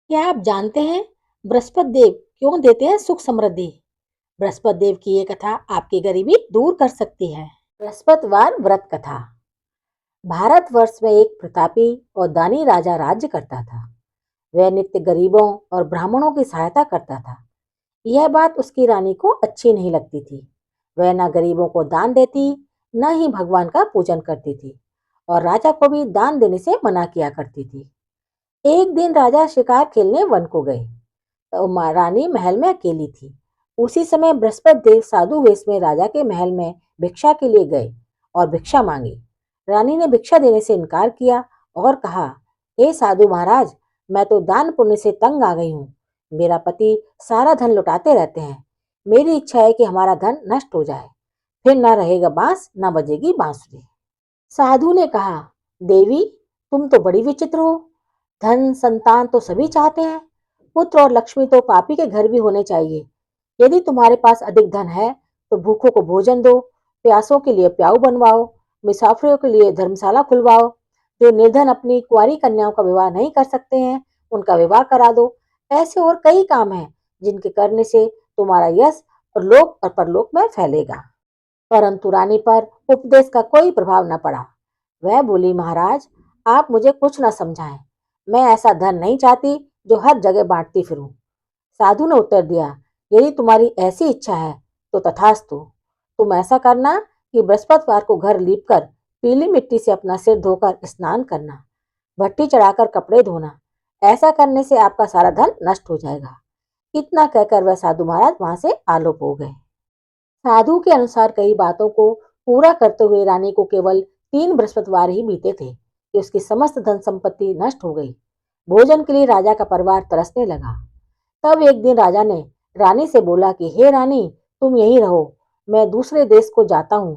क्या आप जानते हैं बृहस्पति देव क्यों देते हैं सुख समृद्धि? बृहस्पति देव की ये कथा आपकी गरीबी दूर कर सकती है। बृहस्पतिवार व्रत कथा। भारतवर्ष में एक प्रतापी और दानी राजा राज्य करता था। वह नित्य गरीबों और ब्राह्मणों की सहायता करता था। यह बात उसकी रानी को अच्छी नहीं लगती थी। वह न गरीबों को दान देती, न ही भगवान का पूजन करती थी और राजा को भी दान देने से मना किया करती थी। एक दिन राजा शिकार खेलने वन को गए तो रानी महल में अकेली थी। उसी समय बृहस्पति देव साधु वेश में राजा के महल में भिक्षा के लिए गए और भिक्षा मांगी। रानी ने भिक्षा देने से इनकार किया और कहा, हे साधु महाराज, मैं तो दान पुण्य से तंग आ गई हूँ। मेरा पति सारा धन लुटाते रहते हैं। मेरी इच्छा है कि हमारा धन नष्ट हो जाए, फिर न रहेगा बांस न बजेगी बांसुरी। साधु ने कहा, देवी, तुम तो बड़ी विचित्र हो। धन संतान तो सभी चाहते हैं, पुत्र और लक्ष्मी तो पापी के घर भी होने चाहिए। यदि तुम्हारे पास अधिक धन है तो भूखों को भोजन दो, प्यासों के लिए प्याऊ बनवाओ, मुसाफिरों के लिए धर्मशाला खुलवाओ। जो निर्धन अपनी कुंवारी कन्याओं का विवाह नहीं कर सकते हैं, उनका विवाह करा दो। ऐसे और कई काम हैं जिनके करने से तुम्हारा यश और लोक और परलोक में फैलेगा। परंतु रानी पर उपदेश का कोई प्रभाव न पड़ा। वह बोली, महाराज, आप मुझे कुछ न समझाएं। मैं ऐसा धन नहीं चाहती जो हर जगह बांटती फिरूं। साधु ने उत्तर दिया, यदि तुम्हारी ऐसी इच्छा है तो तथास्तु। तुम ऐसा करना कि बृहस्पतिवार को घर लीपकर पीली मिट्टी से अपना सिर धोकर स्नान करना, भट्टी चढ़ाकर कपड़े धोना। ऐसा करने से आपका सारा धन नष्ट हो जाएगा। इतना कहकर वह साधु महाराज वहां से आलोप हो गए। साधु के अनुसार कई बातों को पूरा करते हुए रानी को केवल 3 बृहस्पतिवार ही बीते थे कि उसकी समस्त धन संपत्ति नष्ट हो गई। भोजन के लिए राजा का परिवार तरसने लगा। तब एक दिन राजा ने रानी से बोला कि हे रानी, तुम यहीं रहो, मैं दूसरे देश को जाता हूँ,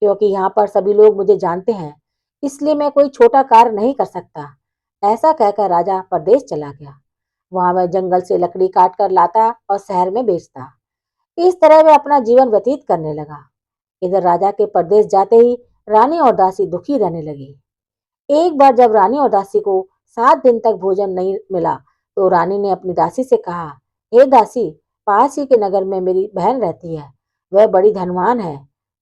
क्योंकि यहाँ पर सभी लोग मुझे जानते हैं, इसलिए मैं कोई छोटा कार्य नहीं कर सकता। ऐसा कहकर राजा परदेश चला गया। वहां वह जंगल से लकड़ी काट कर लाता और शहर में बेचता। इस तरह वह अपना जीवन व्यतीत करने लगा। इधर राजा के परदेश जाते ही रानी और दासी दुखी रहने लगी। एक बार जब रानी और दासी को 7 दिन तक भोजन नहीं मिला तो रानी ने अपनी दासी से कहा, हे दासी, पास ही के नगर में मेरी बहन रहती है। वह बड़ी धनवान है।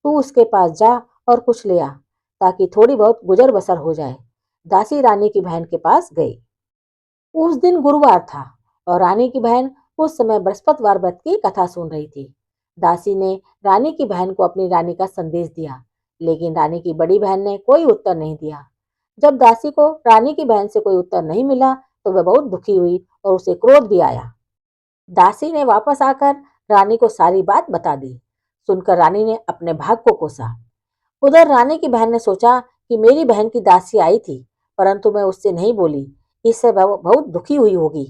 तू उसके पास जा और कुछ ले आ, ताकि थोड़ी बहुत गुजर बसर हो जाए। दासी रानी की बहन के पास गई। उस दिन गुरुवार था और रानी की बहन उस समय बृहस्पतिवार व्रत की कथा सुन रही थी। दासी ने रानी की बहन को अपनी रानी का संदेश दिया, लेकिन रानी की बड़ी बहन ने कोई उत्तर नहीं दिया। जब दासी को रानी की बहन से कोई उत्तर नहीं मिला तो वह बहुत दुखी हुई और उसे क्रोध भी आया। दासी ने वापस आकर रानी को सारी बात बता दी। सुनकर रानी ने अपने भाग को कोसा। उधर रानी की बहन ने सोचा कि मेरी बहन की दासी आई थी, परंतु मैं उससे नहीं बोली, इससे वह बहुत दुखी हुई होगी।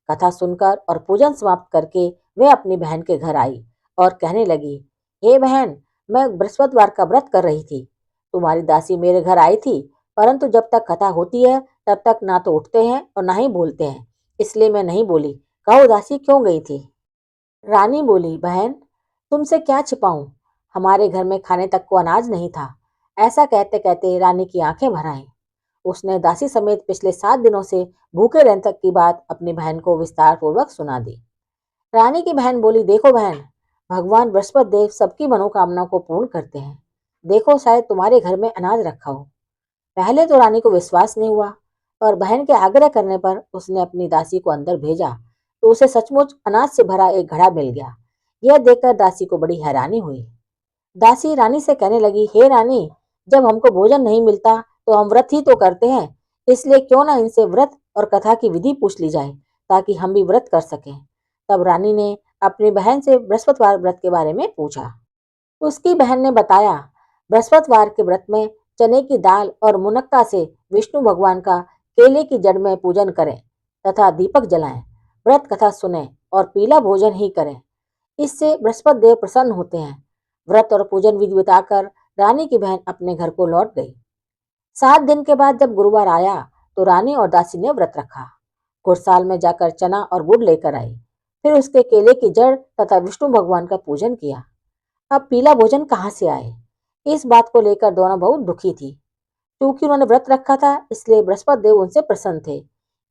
कथा सुनकर और पूजन समाप्त करके वह अपनी बहन के घर आई और कहने लगी, हे बहन, मैं बृहस्पतिवार का व्रत कर रही थी। तुम्हारी दासी मेरे घर आई थी, परंतु जब तक कथा होती है तब तक ना तो उठते हैं और ना ही बोलते हैं, इसलिए मैं नहीं बोली। कहो दासी क्यों गई थी? रानी बोली, बहन, तुमसे क्या छिपाऊं, हमारे घर में खाने तक को अनाज नहीं था। ऐसा कहते कहते रानी की आंखें भर आईं। उसने दासी समेत पिछले 7 दिनों से भूखे रहने तक की बात अपनी बहन को विस्तार पूर्वक सुना दी। रानी की बहन बोली, देखो बहन, भगवान बृहस्पति देव सबकी मनोकामना को पूर्ण करते हैं। देखो, शायद तुम्हारे घर में अनाज रखा हो। पहले तो रानी को विश्वास नहीं हुआ, पर बहन के आग्रह करने पर उसने अपनी दासी को अंदर भेजा तो उसे सचमुच अनाज से भरा एक घड़ा मिल गया। यह देखकर दासी को बड़ी हैरानी हुई। दासी रानी से कहने लगी, हे रानी, जब हमको भोजन नहीं मिलता तो हम व्रत ही तो करते हैं, इसलिए क्यों ना इनसे व्रत और कथा की विधि पूछ ली जाए, ताकि हम भी व्रत कर सकें। तब रानी ने अपनी बहन से बृहस्पतिवार व्रत के बारे में पूछा। उसकी बहन ने बताया, बृहस्पतिवार के व्रत में चने की दाल और मुनक्का से विष्णु भगवान का केले की जड़ में पूजन करें तथा दीपक जलाएं, व्रत कथा सुने और पीला भोजन ही करें। इससे बृहस्पति देव प्रसन्न होते हैं। व्रत और पूजन विधि बताकर रानी की बहन अपने घर को लौट गई। 7 दिन के बाद जब गुरुवार आया तो रानी और दासी ने व्रत रखा। घुड़साल में जाकर चना और गुड़ लेकर आई। फिर उसके केले की जड़ तथा विष्णु भगवान का पूजन किया। अब पीला भोजन कहाँ से आए, इस बात को लेकर दोनों बहुत दुखी थी। क्योंकि उन्होंने व्रत रखा था, इसलिए बृहस्पति देव उनसे प्रसन्न थे।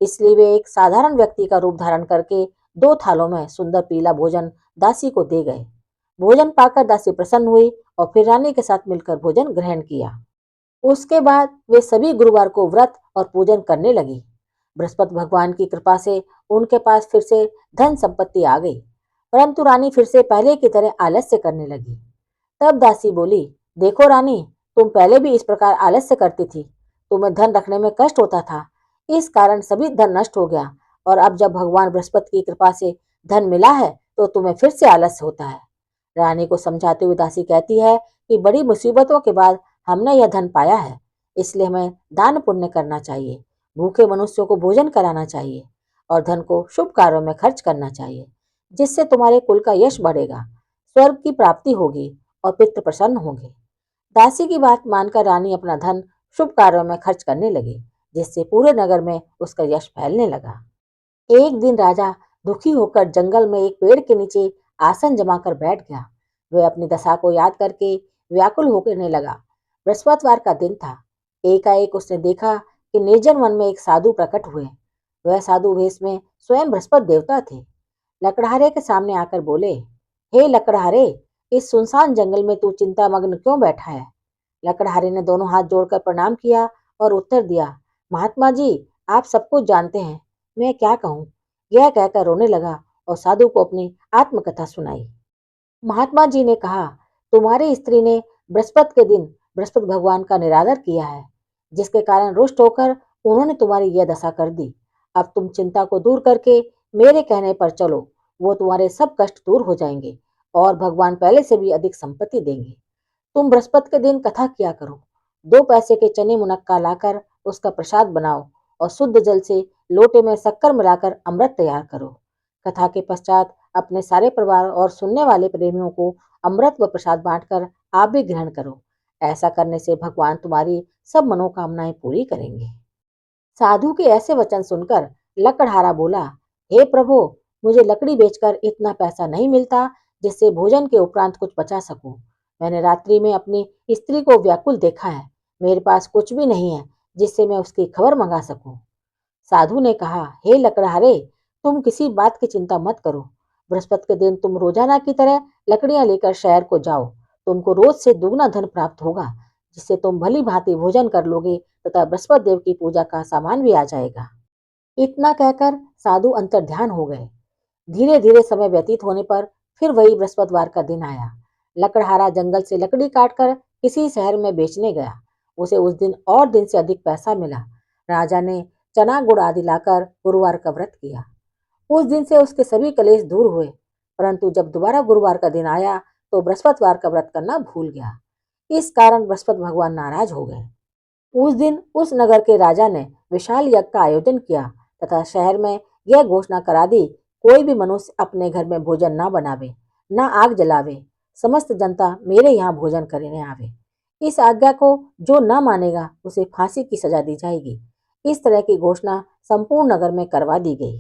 इसलिए वे एक साधारण व्यक्ति का रूप धारण करके 2 थालों में सुंदर पीला भोजन दासी को दे गए। भोजन पाकर दासी प्रसन्न हुई और फिर रानी के साथ मिलकर भोजन ग्रहण किया। उसके बाद वे सभी गुरुवार को व्रत और पूजन करने लगी। बृहस्पति भगवान की कृपा से उनके पास फिर से धन संपत्ति आ गई, परंतु रानी फिर से पहले की तरह आलस्य करने लगी। तब दासी बोली, देखो रानी, तुम पहले भी इस प्रकार आलस्य करती थी। तुम्हें धन रखने में कष्ट होता था, इस कारण सभी धन नष्ट हो गया, और अब जब भगवान बृहस्पति की कृपा से धन मिला है तो तुम्हें फिर से आलस्य होता है। रानी को समझाते हुए दासी कहती है कि बड़ी मुसीबतों के बाद हमने यह धन पाया है, इसलिए हमें दान पुण्य करना चाहिए, भूखे मनुष्यों को भोजन कराना चाहिए और धन को शुभ कार्यों में खर्च करना चाहिए, जिससे तुम्हारे कुल का यश बढ़ेगा, स्वर्ग की प्राप्ति होगी और पितृ प्रसन्न होंगे। दासी की बात मानकर रानी अपना धन शुभ कार्यों में खर्च करने लगी, जिससे पूरे नगर में उसका यश फैलने लगा। एक दिन राजा दुखी होकर जंगल में एक पेड़ के नीचे आसन जमाकर बैठ गया। वह अपनी दशा को याद करके व्याकुल होकर लगा। बृहस्पतिवार का दिन था। एकाएक उसने देखा कि निर्जन वन में एक साधु प्रकट हुए। वह साधु वेश में स्वयं बृहस्पति देवता थे। लकड़हारे के सामने आकर बोले, हे लकड़हारे, इस सुनसान जंगल में तू चिंतामग्न क्यों बैठा है? लकड़हारे ने दोनों हाथ जोड़कर प्रणाम किया और उत्तर दिया, महात्मा जी, आप सब कुछ जानते हैं, मैं क्या कहूँ? यह कहकर रोने लगा और साधु को अपनी आत्मकथा सुनाई। महात्मा जी ने कहा, तुम्हारी स्त्री ने बृहस्पति के दिन बृहस्पति भगवान का निरादर किया है, जिसके कारण रुष्ट होकर उन्होंने तुम्हारी यह दशा कर दी। अब तुम चिंता को दूर करके मेरे कहने पर चलो, वो तुम्हारे सब कष्ट दूर हो जाएंगे और भगवान पहले से भी अधिक संपत्ति देंगे। तुम बृहस्पति के दिन कथा किया करो। 2 पैसे के चने मुनक्का लाकर उसका प्रसाद बनाओ और शुद्ध जल से लोटे में शक्कर मिलाकर अमृत तैयार करो। कथा के पश्चात अपने सारे परिवार और सुनने वाले प्रेमियों को अमृत व प्रसाद बांटकर आप भी ग्रहण करो। ऐसा करने से भगवान तुम्हारी सब मनोकामनाएं पूरी करेंगे। साधु के ऐसे वचन सुनकर लकड़हारा बोला, हे प्रभु, मुझे लकड़ी बेचकर इतना पैसा नहीं मिलता जिससे भोजन के उपरांत कुछ बचा सकूं। मैंने रात्रि में अपनी स्त्री को व्याकुल देखा है। मेरे पास कुछ भी नहीं है जिससे मैं उसकी खबर मंगा सकूं। साधु ने कहा, हे लकड़हारे, तुम किसी बात की चिंता मत करो। बृहस्पति के दिन तुम रोजाना की तरह लकड़ियां लेकर शहर को जाओ। तुमको रोज से दुगना धन प्राप्त होगा, जिससे तुम भली भांति भोजन कर लोगे तथा बृहस्पति देव की पूजा का सामान भी आ जाएगा। इतना कहकर साधु अंतर्ध्यान हो गए। धीरे धीरे समय व्यतीत होने पर फिर वही बृहस्पतिवार का दिन आया। लकड़हारा जंगल से लकड़ी काटकर किसी शहर में बेचने गया। उसे उस दिन और दिन से अधिक पैसा मिला। राजा ने चना गुड़ आदि लाकर गुरुवार का व्रत किया। उस दिन से उसके सभी कलेश दूर हुए, परंतु जब दोबारा गुरुवार का दिन आया तो बृहस्पतिवार का व्रत करना भूल गया। इस कारण बृहस्पति भगवान नाराज हो गए। उस दिन उस नगर के राजा ने विशाल यज्ञ का आयोजन किया तथा शहर में यह घोषणा करा दी, कोई भी मनुष्य अपने घर में भोजन न बनावे, न आग जलावे, समस्त जनता मेरे यहाँ भोजन करने आवे। इस आज्ञा को जो न मानेगा उसे फांसी की सजा दी जाएगी। इस तरह की घोषणा संपूर्ण नगर में करवा दी गई।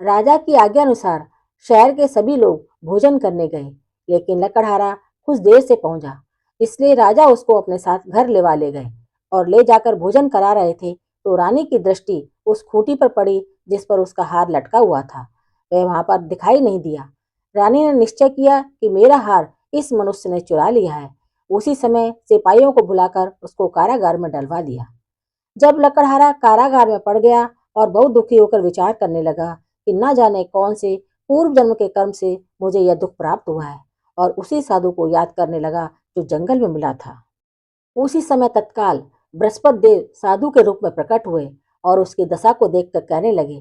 राजा की आज्ञा अनुसार शहर के सभी लोग भोजन करने गए, लेकिन लकड़हारा कुछ देर से पहुंचा, इसलिए राजा उसको अपने साथ घर लेवा ले गए और ले जाकर भोजन करा रहे थे तो रानी की दृष्टि उस खूंटी पर पड़ी जिस पर उसका हार लटका हुआ था। वह वहां पर दिखाई नहीं दिया। रानी ने निश्चय किया कि मेरा हार इस मनुष्य ने चुरा लिया है। उसी समय सिपाहियों को बुलाकर उसको कारागार में डलवा दिया। जब लकड़हारा कारागार में पड़ गया और बहुत दुखी होकर विचार करने लगा कि न जाने कौन से पूर्व जन्म के कर्म से मुझे यह दुख प्राप्त हुआ है, और उसी साधु को याद करने लगा जो जंगल में मिला था। उसी समय तत्काल बृहस्पति देव साधु के रूप में प्रकट हुए और उसकी दशा को देखकर कहने लगे,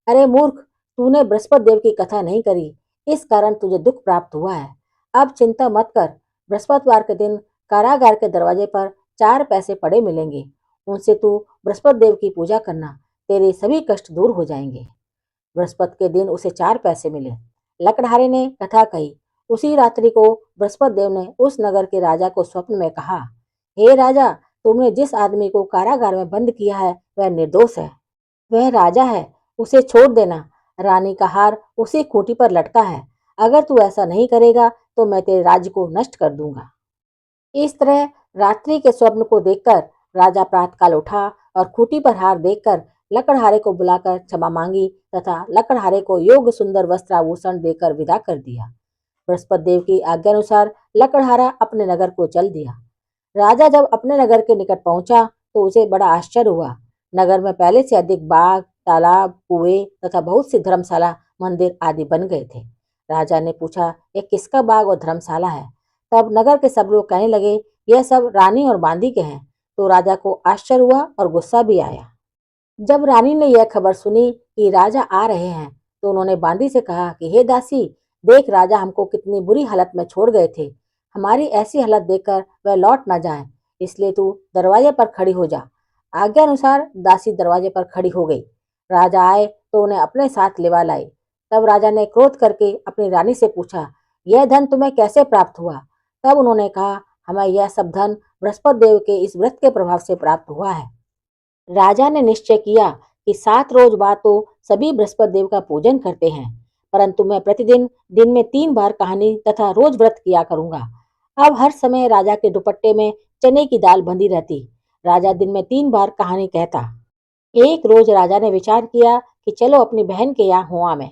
अरे मूर्ख, तूने बृहस्पति देव की कथा नहीं करी, इस कारण तुझे दुख प्राप्त हुआ है। अब चिंता मत कर। बृहस्पतिवार के दिन कारागार के दरवाजे पर 4 पैसे पड़े मिलेंगे। उनसे तू बृहस्पति देव की पूजा करना, तेरे सभी कष्ट दूर हो जाएंगे। बृहस्पति के दिन उसे 4 पैसे मिले। लकड़हारे ने कथा कही। उसी रात्रि को बृहस्पति देव ने उस नगर के राजा को स्वप्न में कहा, हे राजा, तुमने जिस आदमी को कारागार में बंद किया है वह निर्दोष है। वह राजा है, उसे छोड़ देना। रानी का हार उसी खूंटी पर लटका है। अगर तू ऐसा नहीं करेगा तो मैं तेरे राज्य को नष्ट कर दूंगा। इस तरह रात्रि के स्वप्न को देखकर राजा प्रातःकाल उठा और खूंटी पर हार देखकर लकड़हारे को बुलाकर क्षमा मांगी तथा लकड़हारे को योग्य सुंदर वस्त्राभूषण देकर विदा कर दिया। बृहस्पति देव की आज्ञानुसार लकड़हारा अपने नगर को चल दिया। राजा जब अपने नगर के निकट पहुंचा तो उसे बड़ा आश्चर्य हुआ। नगर में पहले से अधिक बाग, तालाब, कुएं तथा बहुत सी धर्मशाला, मंदिर आदि बन गए थे। राजा ने पूछा, ये किसका बाग और धर्मशाला है? तब नगर के सब लोग कहने लगे, यह सब रानी और बांदी के हैं। तो राजा को आश्चर्य हुआ और गुस्सा भी आया। जब रानी ने यह खबर सुनी कि राजा आ रहे हैं तो उन्होंने बांदी से कहा कि हे दासी, देख राजा हमको कितनी बुरी हालत में छोड़ गए थे। हमारी ऐसी हालत देखकर वह लौट ना जाए, इसलिए तू दरवाजे पर खड़ी हो जा। आज्ञा अनुसार दासी दरवाजे पर खड़ी हो गई। राजा आए तो उन्हें अपने साथ लिवा लाई। तब राजा ने क्रोध करके अपनी रानी से पूछा, यह धन तुम्हें कैसे प्राप्त हुआ? तब उन्होंने कहा, हमें यह सब धन बृहस्पति देव के इस व्रत के प्रभाव से प्राप्त हुआ है। राजा ने निश्चय किया कि 7 रोज बाद तो सभी बृहस्पति देव का पूजन करते हैं, परंतु मैं प्रतिदिन दिन में 3 बार कहानी तथा रोज व्रत किया करूंगा। अब हर समय राजा के दुपट्टे में चने की दाल बंधी रहती। राजा दिन में 3 बार कहानी कहता। एक रोज राजा ने विचार किया कि चलो अपनी बहन के यहाँ हुआ में।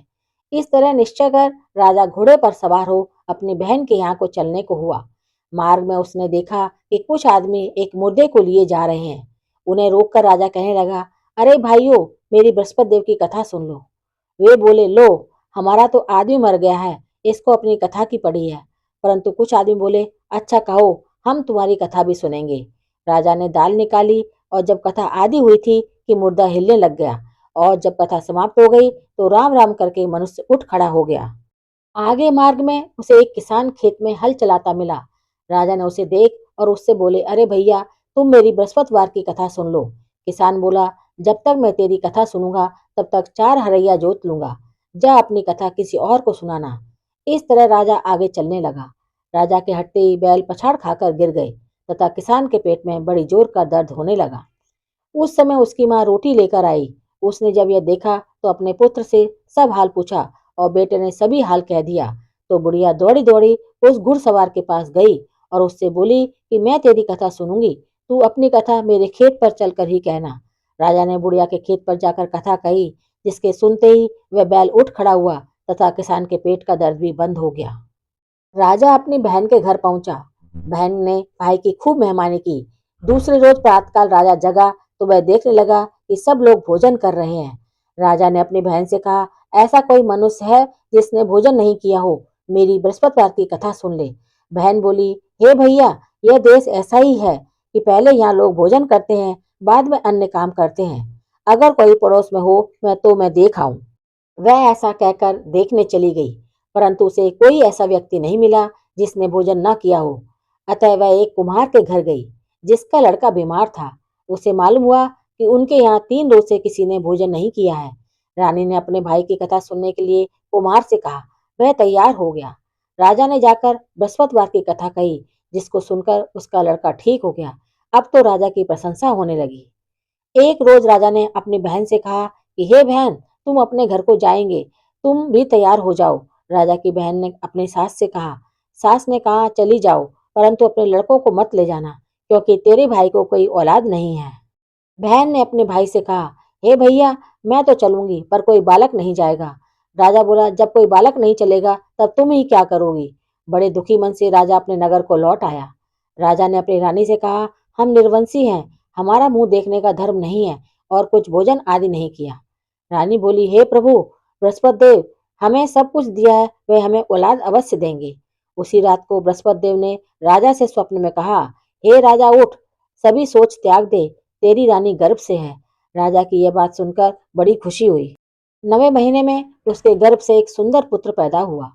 इस तरह निश्चय कर राजा घोड़े पर सवार हो अपनी बहन के यहाँ को चलने को हुआ। मार्ग में उसने देखा कि कुछ आदमी एक मुर्दे को लिए जा रहे हैं। उन्हें रोककर राजा कहने लगा, अरे भाइयों, मेरी बृहस्पति देव की कथा सुन लो। वे बोले, लो, हमारा तो आदमी मर गया है, इसको अपनी कथा की पड़ी है। परंतु कुछ आदमी बोले, अच्छा कहो, हम तुम्हारी कथा भी सुनेंगे। राजा ने दाल निकाली और जब कथा आधी हुई थी कि मुर्दा हिलने लग गया, और जब कथा समाप्त हो गई तो राम राम करके मनुष्य उठ खड़ा हो गया। आगे मार्ग में उसे एक किसान खेत में हल चलाता मिला। राजा ने उसे देख और उससे बोले, अरे भैया, तुम मेरी बृहस्पतिवार की कथा सुन लो। किसान बोला, जब तक मैं तेरी कथा सुनूंगा तब तक 4 हरैया जोत लूंगा। जा अपनी कथा किसी और को सुनाना। इस तरह राजा आगे चलने लगा। राजा के हटते ही बैल पछाड़ खाकर गिर गए तथा किसान के पेट में बड़ी जोर का दर्द होने लगा। उस समय उसकी माँ रोटी लेकर आई। उसने जब यह देखा तो अपने पुत्र से सब हाल पूछा और बेटे ने सभी हाल कह दिया। तो बुढ़िया दौड़ी दौड़ी उस घुड़सवार के पास गई और उससे बोली कि मैं तेरी कथा सुनूंगी, तू अपनी कथा मेरे खेत पर चलकर ही कहना। राजा ने बुढ़िया के खेत पर जाकर कथा कही, जिसके सुनते ही वह बैल उठ खड़ा हुआ तथा किसान के पेट का दर्द भी बंद हो गया। राजा अपनी बहन के घर पहुंचा। बहन ने भाई की खूब मेहमानी की। दूसरे रोज प्रातःकाल राजा जगा तो वह देखने लगा कि सब लोग भोजन कर रहे हैं। राजा ने अपनी बहन से कहा, ऐसा कोई मनुष्य है जिसने भोजन नहीं किया हो? मेरी बृहस्पतिवार की कथा सुन ले। बहन बोली, हे भैया, यह देश ऐसा ही है कि पहले यहाँ लोग भोजन करते हैं, बाद में अन्य काम करते हैं। अगर कोई पड़ोस में हो मैं तो मैं देख आऊं। वह ऐसा कहकर देखने चली गई, परंतु उसे कोई ऐसा व्यक्ति नहीं मिला जिसने भोजन न किया हो। अतः वह एक कुम्हार के घर गई, जिसका लड़का बीमार था। उसे मालूम हुआ कि उनके यहाँ 3 रोज से किसी ने भोजन नहीं किया है। रानी ने अपने भाई की कथा सुनने के लिए कुम्हार से कहा। वह तैयार हो गया। राजा ने जाकर बृहस्पतिवार की कथा कही, जिसको सुनकर उसका लड़का ठीक हो गया। अब तो राजा की प्रशंसा होने लगी। एक रोज राजा ने अपनी बहन से कहा कि हे बहन, तुम अपने घर को जाएंगे, तुम भी तैयार हो जाओ। राजा की बहन ने अपनी सास से कहा। सास ने कहा, चली जाओ, परंतु अपने लड़कों को मत ले जाना, क्योंकि तेरे भाई को कोई औलाद नहीं है। बहन ने अपने भाई से कहा, हे भैया, मैं तो चलूंगी पर कोई बालक नहीं जाएगा। राजा बोला, जब कोई बालक नहीं चलेगा तब तुम ही क्या करोगी? बड़े दुखी मन से राजा अपने नगर को लौट आया। राजा ने अपनी रानी से कहा, हम निर्वंशी हैं, हमारा मुंह देखने का धर्म नहीं है और कुछ भोजन आदि नहीं किया। रानी बोली, हे प्रभु बृहस्पति देव, हमें सब कुछ दिया है, वे हमें औलाद अवश्य देंगे। उसी रात को बृहस्पति देव ने राजा से स्वप्न में कहा, हे राजा उठ, सभी सोच त्याग दे, तेरी रानी गर्भ से है। राजा की यह बात सुनकर बड़ी खुशी हुई। 9वें महीने में उसके गर्भ से एक सुंदर पुत्र पैदा हुआ।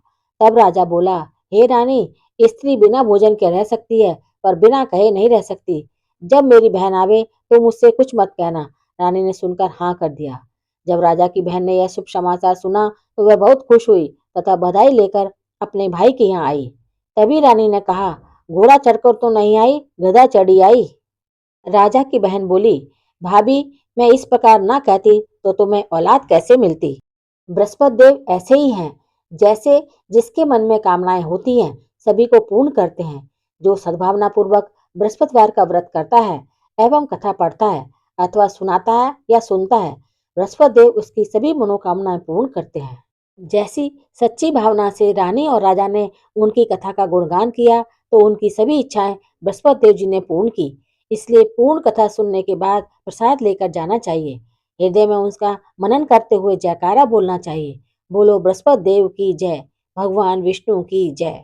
तब राजा बोला, हे रानी, स्त्री बिना भोजन के रह सकती है पर बिना कहे नहीं रह सकती। जब मेरी बहन आवे तो मुझसे कुछ मत कहना। रानी ने सुनकर हाँ कर दिया। जब राजा की बहन ने यह शुभ समाचार सुना तो वह बहुत खुश हुई तथा बधाई लेकर अपने भाई के यहाँ आई। तभी रानी ने कहा, घोड़ा चढ़कर तो नहीं आई, गधा चढ़ी आई। राजा की बहन बोली, भाभी, मैं इस प्रकार ना कहती तो तुम्हें औलाद कैसे मिलती? बृहस्पति देव ऐसे ही हैं, जैसे जिसके मन में कामनाएं होती हैं सभी को पूर्ण करते हैं। जो सद्भावना पूर्वक बृहस्पतिवार का व्रत करता है एवं कथा पढ़ता है अथवा सुनाता है या सुनता है, बृहस्पति देव उसकी सभी मनोकामनाएं पूर्ण करते हैं। जैसी सच्ची भावना से रानी और राजा ने उनकी कथा का गुणगान किया तो उनकी सभी इच्छाएं बृहस्पति देव जी ने पूर्ण की। इसलिए पूर्ण कथा सुनने के बाद प्रसाद लेकर जाना चाहिए। हृदय में उसका मनन करते हुए जयकारा बोलना चाहिए। बोलो बृहस्पति देव की जय, भगवान विष्णु की जय।